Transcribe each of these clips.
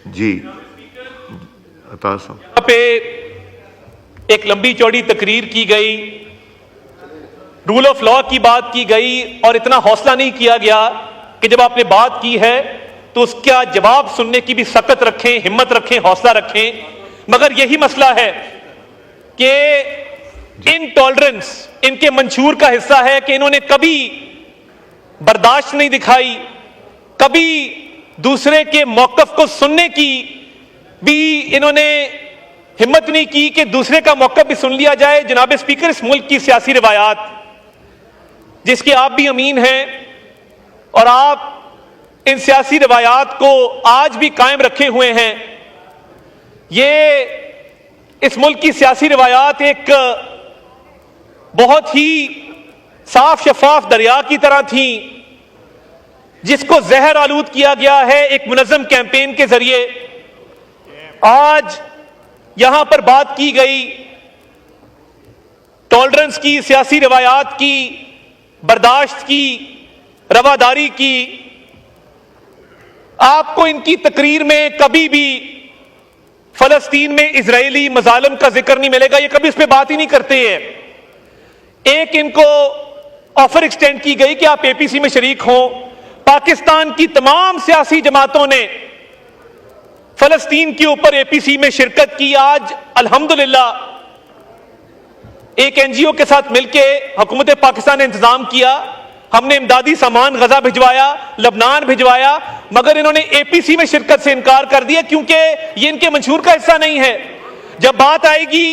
جی عطا صاحب، یہاں پہ ایک لمبی چوڑی تقریر کی گئی، رول آف لا کی بات کی گئی، اور اتنا حوصلہ نہیں کیا گیا کہ جب آپ نے بات کی ہے تو اس کا جواب سننے کی بھی سخت رکھیں، ہمت رکھیں، حوصلہ رکھیں۔ مگر یہی مسئلہ ہے کہ انٹالرنس ان کے منشور کا حصہ ہے کہ انہوں نے کبھی برداشت نہیں دکھائی، کبھی دوسرے کے موقف کو سننے کی بھی انہوں نے ہمت نہیں کی کہ دوسرے کا موقف بھی سن لیا جائے۔ جناب اسپیکر، اس ملک کی سیاسی روایات جس کے آپ بھی امین ہیں اور آپ ان سیاسی روایات کو آج بھی قائم رکھے ہوئے ہیں، یہ اس ملک کی سیاسی روایات ایک بہت ہی صاف شفاف دریا کی طرح تھیں جس کو زہر آلود کیا گیا ہے ایک منظم کیمپین کے ذریعے۔ آج یہاں پر بات کی گئی ٹالرنس کی، سیاسی روایات کی، برداشت کی، رواداری کی۔ آپ کو ان کی تقریر میں کبھی بھی فلسطین میں اسرائیلی مظالم کا ذکر نہیں ملے گا، یہ کبھی اس پہ بات ہی نہیں کرتے ہیں۔ ایک ان کو آفر ایکسٹینڈ کی گئی کہ آپ اے پی سی میں شریک ہوں۔ پاکستان کی تمام سیاسی جماعتوں نے فلسطین کے اوپر اے پی سی میں شرکت کی۔ آج الحمدللہ ایک این جی او کے ساتھ مل کے حکومت پاکستان نے انتظام کیا، ہم نے امدادی سامان غزہ بھجوایا، لبنان بھجوایا، مگر انہوں نے اے پی سی میں شرکت سے انکار کر دیا کیونکہ یہ ان کے منشور کا حصہ نہیں ہے۔ جب بات آئے گی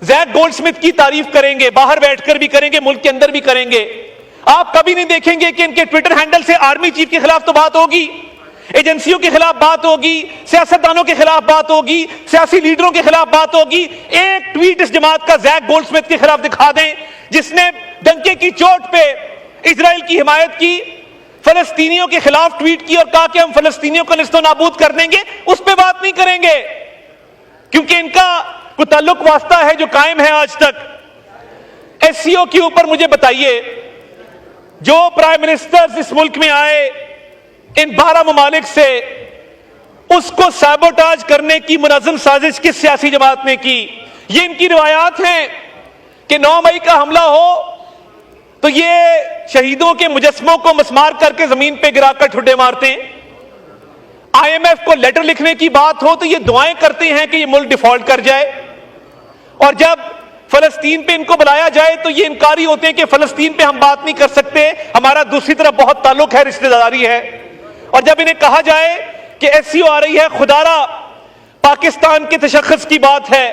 زیک گولڈ سمتھ کی تعریف کریں گے، باہر بیٹھ کر بھی کریں گے، ملک کے اندر بھی کریں گے۔ آپ کبھی نہیں دیکھیں گے کہ ان کے ٹویٹر ہینڈل سے آرمی چیف کے خلاف تو بات ہوگی، ایجنسیوں کے خلاف بات ہوگی، سیاستدانوں کے خلاف بات ہوگی، سیاسی لیڈروں کے خلاف بات ہوگی۔ ایک ٹویٹ اس جماعت کا زیک گولڈ سمتھ کے خلاف دکھا دیں جس نے ڈنکے کی چوٹ پہ اسرائیل کی حمایت کی، فلسطینیوں کے خلاف ٹویٹ کی اور کہا کہ ہم فلسطینیوں کو نیست و نابود کر دیں گے، اس پہ بات نہیں کریں گے کیونکہ ان کا کوئی تعلق واسطہ ہے جو قائم ہے آج تک۔ ایس سی او کے اوپر مجھے بتائیے، جو پرائم منسٹر اس ملک میں آئے ان 12 ممالک سے، اس کو سیبوٹاج کرنے کی منظم سازش کس سیاسی جماعت نے کی؟ یہ ان کی روایات ہیں کہ 9 مئی کا حملہ ہو تو یہ شہیدوں کے مجسموں کو مسمار کر کے زمین پہ گرا کر ٹھڈے مارتے ہیں۔ آئی ایم ایف کو لیٹر لکھنے کی بات ہو تو یہ دعائیں کرتے ہیں کہ یہ ملک ڈیفالٹ کر جائے، اور جب فلسطین پہ ان کو بلایا جائے تو یہ انکاری ہوتے ہیں کہ فلسطین پہ ہم بات نہیں کر سکتے، ہمارا دوسری طرف بہت تعلق ہے، رشتہ داری ہے۔ اور جب انہیں کہا جائے کہ ایس سی او آ رہی ہے، خدا را پاکستان کے تشخص کی بات ہے،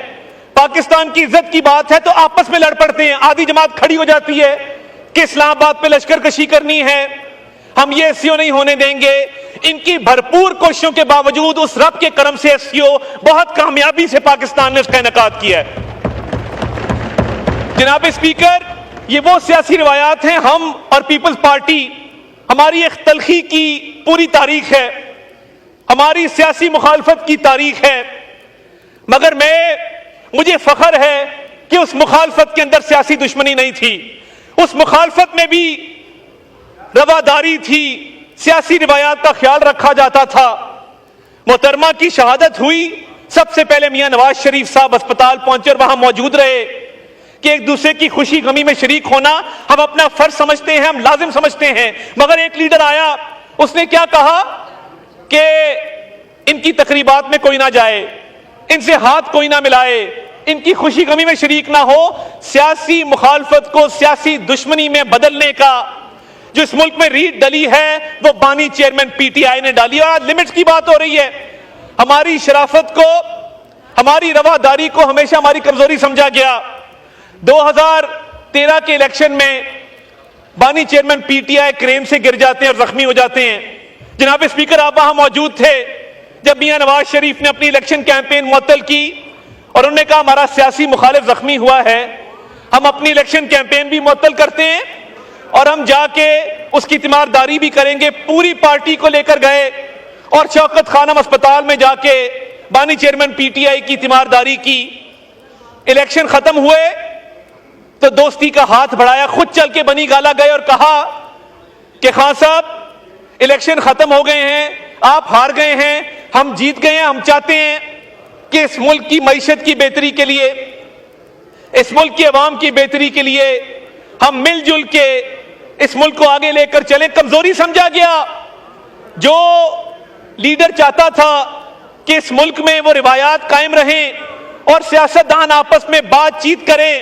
پاکستان کی عزت کی بات ہے، تو آپس میں لڑ پڑتے ہیں۔ آدھی جماعت کھڑی ہو جاتی ہے کہ اسلام آباد پہ لشکر کشی کرنی ہے، ہم یہ ایس سی او نہیں ہونے دیں گے۔ ان کی بھرپور کوششوں کے باوجود اس رب کے کرم سے ایس سی او بہت کامیابی سے پاکستان نے اس کا انعقاد کیا ہے۔ جناب اسپیکر، یہ وہ سیاسی روایات ہیں، ہم اور پیپلز پارٹی، ہماری ایک تلخی کی پوری تاریخ ہے، ہماری سیاسی مخالفت کی تاریخ ہے، مگر مجھے فخر ہے کہ اس مخالفت کے اندر سیاسی دشمنی نہیں تھی، اس مخالفت میں بھی رواداری تھی، سیاسی روایات کا خیال رکھا جاتا تھا۔ محترمہ کی شہادت ہوئی، سب سے پہلے میاں نواز شریف صاحب اسپتال پہنچے اور وہاں موجود رہے کہ ایک دوسرے کی خوشی غمی میں شریک ہونا ہم اپنا فرض سمجھتے ہیں، ہم لازم سمجھتے ہیں۔ مگر ایک لیڈر آیا، اس نے کیا کہا کہ ان کی تقریبات میں کوئی نہ جائے، ان سے ہاتھ کوئی نہ ملائے، ان کی خوشی غمی میں شریک نہ ہو۔ سیاسی مخالفت کو سیاسی دشمنی میں بدلنے کا جو اس ملک میں ریت ڈلی ہے وہ بانی چیئرمین پی ٹی آئی نے ڈالی، اور آج لمٹس کی بات ہو رہی ہے۔ ہماری شرافت کو، ہماری رواداری کو ہمیشہ ہماری کمزوری سمجھا گیا۔ 2013 کے الیکشن میں بانی چیئرمین پی ٹی آئی کرین سے گر جاتے ہیں اور زخمی ہو جاتے ہیں۔ جناب اسپیکر، آپ وہاں موجود تھے جب میاں نواز شریف نے اپنی الیکشن کیمپین معطل کی اور انہوں نے کہا ہمارا سیاسی مخالف زخمی ہوا ہے، ہم اپنی الیکشن کیمپین بھی معطل کرتے ہیں اور ہم جا کے اس کی تیمارداری بھی کریں گے۔ پوری پارٹی کو لے کر گئے اور شوکت خانم اسپتال میں جا کے بانی چیئرمین پی ٹی آئی کی تیمارداری کی۔ الیکشن ختم ہوئے تو دوستی کا ہاتھ بڑھایا، خود چل کے بنی گالا گئے اور کہا کہ خان صاحب الیکشن ختم ہو گئے ہیں، آپ ہار گئے ہیں، ہم جیت گئے ہیں. ہم چاہتے ہیں کہ اس ملک کی معیشت کی بہتری کے لیے, اس ملک کی عوام کی بہتری کے لیے ہم مل جل کے اس ملک کو آگے لے کر چلیں. کمزوری سمجھا گیا. جو لیڈر چاہتا تھا کہ اس ملک میں وہ روایات قائم رہیں اور سیاستدان آپس میں بات چیت کریں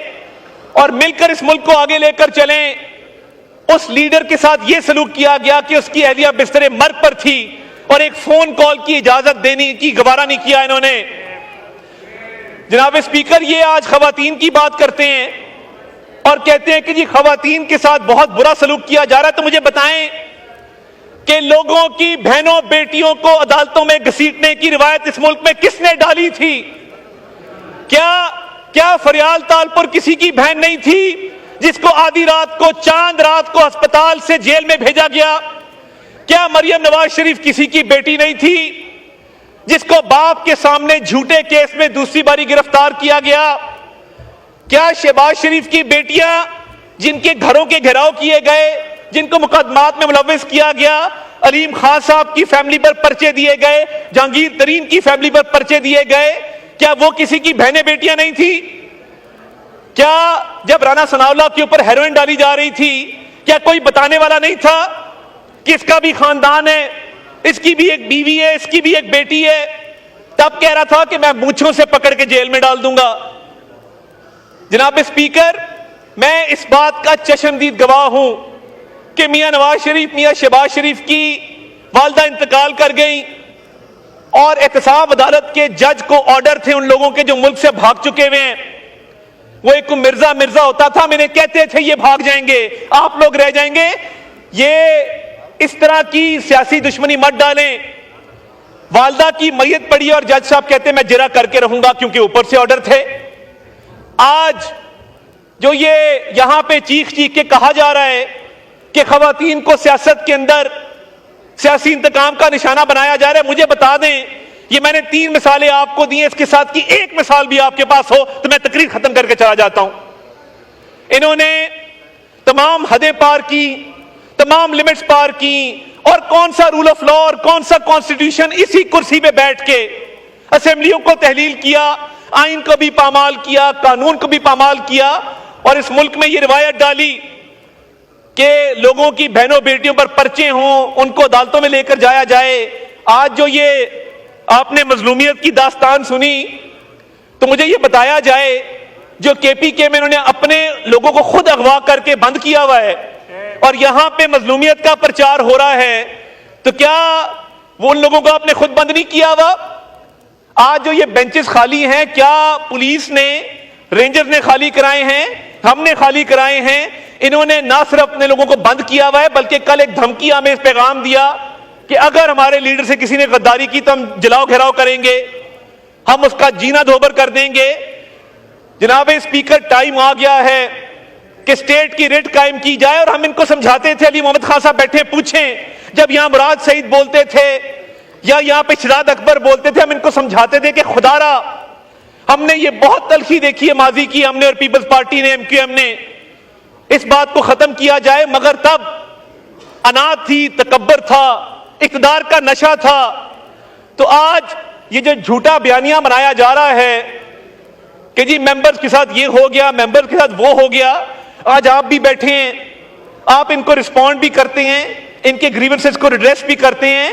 اور مل کر اس ملک کو آگے لے کر چلیں, اس لیڈر کے ساتھ یہ سلوک کیا گیا کہ اس کی اہلیہ بستر مرگ پر تھی اور ایک فون کال کی اجازت دینے کی گوارا نہیں کیا انہوں نے. جناب اسپیکر, یہ آج خواتین کی بات کرتے ہیں اور کہتے ہیں کہ جی خواتین کے ساتھ بہت برا سلوک کیا جا رہا ہے. تو مجھے بتائیں کہ لوگوں کی بہنوں بیٹیوں کو عدالتوں میں گھسیٹنے کی روایت اس ملک میں کس نے ڈالی تھی؟ کیا فریال تالپور کسی کی بہن نہیں تھی جس کو آدھی رات کو, چاند رات کو ہسپتال سے جیل میں بھیجا گیا؟ کیا مریم نواز شریف کسی کی بیٹی نہیں تھی جس کو باپ کے سامنے جھوٹے کیس میں دوسری باری گرفتار کیا گیا؟ کیا شہباز شریف کی بیٹیاں جن کے گھروں کے گھیراؤ کیے گئے, جن کو مقدمات میں ملوث کیا گیا, علیم خان صاحب کی فیملی پر پرچے دیے گئے, جہانگیر ترین کی فیملی پر پرچے دیے گئے, کیا وہ کسی کی بہنیں بیٹیاں نہیں تھی؟ کیا جب رانا ثناء اللہ کے اوپر ہیروئن ڈالی جا رہی تھی کیا کوئی بتانے والا نہیں تھا کہ اس کا بھی خاندان ہے, اس کی بھی ایک بیوی ہے, اس کی بھی ایک بیٹی ہے؟ تب کہہ رہا تھا کہ میں مونچھوں سے پکڑ کے جیل میں ڈال دوں گا. جناب اسپیکر, میں اس بات کا چشمدید گواہ ہوں کہ میاں نواز شریف, میاں شہباز شریف کی والدہ انتقال کر گئیں اور احتساب عدالت کے جج کو آرڈر تھے ان لوگوں کے جو ملک سے بھاگ چکے ہوئے ہیں. وہ ایک مرزا ہوتا تھا, میں نے کہتے تھے یہ بھاگ جائیں گے, آپ لوگ رہ جائیں گے. یہ اس طرح کی سیاسی دشمنی مت ڈالیں. والدہ کی میت پڑی اور جج صاحب کہتے میں جرا کر کے رہوں گا کیونکہ اوپر سے آرڈر تھے. آج جو یہ یہاں پہ چیخ کے کہا جا رہا ہے کہ خواتین کو سیاست کے اندر سیاسی انتقام کا نشانہ بنایا جا رہا ہے, مجھے بتا دیں, یہ میں نے 3 مثالیں آپ کو دی ہیں, اس کے ساتھ کی ایک مثال بھی آپ کے پاس ہو تو میں تقریر ختم کر کے چلا جاتا ہوں. انہوں نے تمام حدیں پار کی, تمام لمٹس پار کی, اور کون سا رول آف لا اور کون سا کانسٹیٹیوشن اسی کرسی پہ بیٹھ کے اسمبلیوں کو تحلیل کیا, آئین کو بھی پامال کیا, قانون کو بھی پامال کیا, اور اس ملک میں یہ روایت ڈالی کہ لوگوں کی بہنوں بیٹیوں پر پرچے ہوں, ان کو عدالتوں میں لے کر جایا جائے. آج جو یہ آپ نے مظلومیت کی داستان سنی تو مجھے یہ بتایا جائے جو کے پی کے میں انہوں نے اپنے لوگوں کو خود اغوا کر کے بند کیا ہوا ہے اور یہاں پہ مظلومیت کا پرچار ہو رہا ہے, تو کیا وہ ان لوگوں کو آپ نے خود بند نہیں کیا ہوا؟ آج جو یہ بینچز خالی ہیں, کیا پولیس نے, رینجر نے خالی کرائے ہیں, ہم نے خالی کرائے ہیں؟ انہوں نے نہ صرف اپنے لوگوں کو بند کیا ہوا ہے بلکہ کل ایک دھمکی ہمیں اس پیغام دیا کہ اگر ہمارے لیڈر سے کسی نے غداری کی تو ہم جلاؤ گھیراؤ کریں گے, ہم اس کا جینا دھوبر کر دیں گے. جناب اسپیکر, ٹائم آ گیا ہے کہ اسٹیٹ کی ریٹ قائم کی جائے. اور ہم ان کو سمجھاتے تھے, علی محمد خان صاحب بیٹھے پوچھیں, جب یہاں مراد سعید بولتے تھے یا یہاں پہ شہزاد اکبر بولتے تھے, ہم ان کو سمجھاتے تھے کہ خدا را ہم نے یہ بہت تلخی دیکھی ہے ماضی کی, ہم نے اور پیپلز پارٹی نے, MQM نے, اس بات کو ختم کیا جائے. مگر تب انات تھی, تکبر تھا, اقتدار کا نشہ تھا. تو آج یہ جو جھوٹا بیانیہ بنایا جا رہا ہے کہ جی ممبرز کے ساتھ یہ ہو گیا, ممبرز کے ساتھ وہ ہو گیا, آج آپ بھی بیٹھے ہیں, آپ ان کو رسپونڈ بھی کرتے ہیں, ان کے گریونسز کو ریڈریس بھی کرتے ہیں,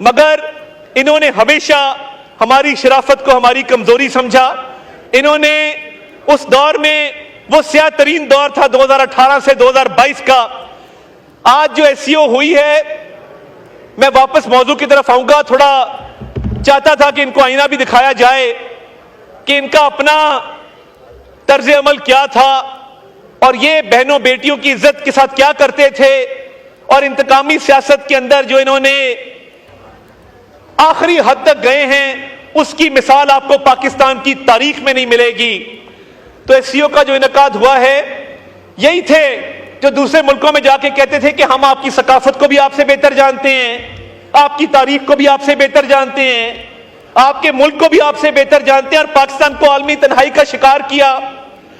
مگر انہوں نے ہمیشہ ہماری شرافت کو ہماری کمزوری سمجھا. انہوں نے اس دور میں, وہ سیاہ ترین دور تھا 2018 سے 2022 کا, آج جو SCO ہوئی ہے, میں واپس موضوع کی طرف آؤں گا. تھوڑا چاہتا تھا کہ ان کو آئینہ بھی دکھایا جائے کہ ان کا اپنا طرز عمل کیا تھا اور یہ بہنوں بیٹیوں کی عزت کے ساتھ کیا کرتے تھے, اور انتقامی سیاست کے اندر جو انہوں نے آخری حد تک گئے ہیں, اس کی مثال آپ کو پاکستان کی تاریخ میں نہیں ملے گی. تو SCO کا جو انعقاد ہوا ہے, یہی تھے جو دوسرے ملکوں میں جا کے کہتے تھے کہ ہم آپ کی ثقافت کو بھی آپ سے بہتر جانتے ہیں, آپ کی تاریخ کو بھی آپ سے بہتر جانتے ہیں, آپ کے ملک کو بھی آپ سے بہتر جانتے ہیں, اور پاکستان کو عالمی تنہائی کا شکار کیا,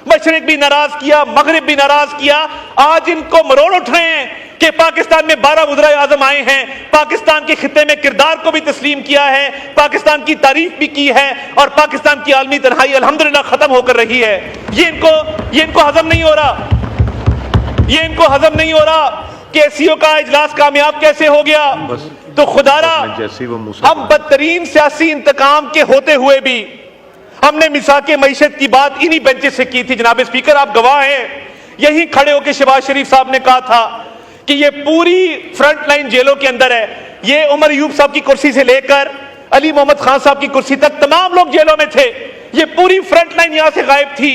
مشرق بھی ناراض کیا, مغرب بھی ناراض کیا. آج ان کو مروڑ اٹھ رہے ہیں کہ پاکستان میں 12 وزرائے اعظم آئے ہیں, پاکستان کے خطے میں کردار کو بھی تسلیم کیا ہے, پاکستان کی تعریف بھی کی ہے, اور پاکستان کی عالمی تنہائی الحمدللہ ختم ہو کر رہی ہے. یہ ان کو ہضم نہیں ہو رہا, یہ ان کو ہضم نہیں ہو رہا کہ SCO کا اجلاس کامیاب کیسے ہو گیا. تو خدا را ہم بدترین سیاسی انتقام کے ہوتے ہوئے بھی ہم نے میثاق معیشت کی بات انہی بینچز سے کی تھی. جناب اسپیکر آپ گواہ ہیں, یہیں کھڑے ہو کے شہباز شریف صاحب نے کہا تھا کہ یہ پوری فرنٹ لائن جیلوں کے اندر ہے, یہ عمر ایوب صاحب کی کرسی سے لے کر علی محمد خان صاحب کی کرسی تک تمام لوگ جیلوں میں تھے, یہ پوری فرنٹ لائن یہاں سے غائب تھی.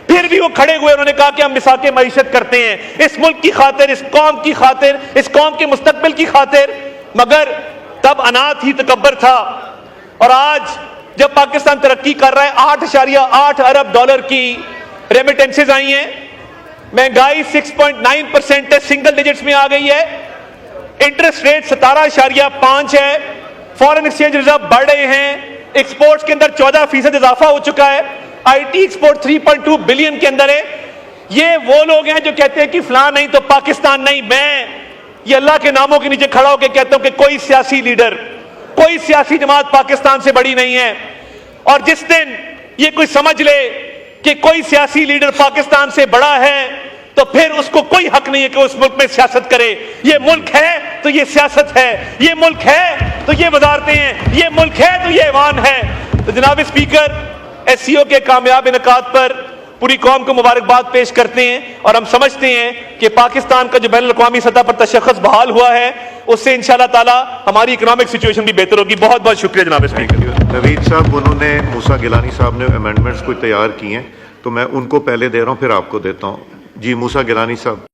پھر بھی وہ کھڑے ہوئے, انہوں نے کہا کہ ہم میثاق معیشت کرتے ہیں اس ملک کی خاطر, اس قوم کی خاطر, اس قوم کے مستقبل کی خاطر. مگر تب انات ہی تکبر تھا, اور آج جب پاکستان ترقی کر رہا ہے, 8.8 ارب ڈالر کی ریمیٹنسز آئی ہیں, مہنگائی 6.9% ہے, سنگل ڈیجٹس میں آ گئی ہے, انٹرسٹ ریٹ 17.5 ہے, فارن ایکسچینج ریزرو بڑھ رہے ہیں, ایکسپورٹس کے اندر 14% اضافہ ہو چکا ہے, IT ایکسپورٹ 3.2 بلین کے اندر ہے. یہ وہ لوگ ہیں جو کہتے ہیں کہ فلاں نہیں تو پاکستان نہیں. میں یہ اللہ کے ناموں کے نیچے کھڑا ہو کے کہتا ہوں کہ کوئی سیاسی لیڈر, کوئی سیاسی جماعت پاکستان سے بڑی نہیں ہے, اور جس دن یہ کوئی سمجھ لے کہ کوئی سیاسی لیڈر پاکستان سے بڑا ہے تو پھر اس کو کوئی حق نہیں ہے کہ اس ملک میں سیاست کرے. یہ ملک ہے تو یہ سیاست ہے, یہ ملک ہے تو یہ وزارتیں ہیں, یہ ملک ہے تو یہ ایوان ہے. تو جناب اسپیکر, SCO کے کامیاب انعقاد پر پوری قوم کو مبارکباد پیش کرتے ہیں, اور ہم سمجھتے ہیں کہ پاکستان کا جو بین الاقوامی سطح پر تشخص بحال ہوا ہے اس سے انشاءاللہ تعالی ہماری اکنامک سچویشن بھی بہتر ہوگی. بہت بہت شکریہ جناب اسپیکر. نوید صاحب, انہوں نے موسیٰ گیلانی صاحب نے امینڈمنٹس کوئی تیار کی ہیں, تو میں ان کو پہلے دے رہا ہوں, پھر آپ کو دیتا ہوں. جی موسیٰ گیلانی صاحب.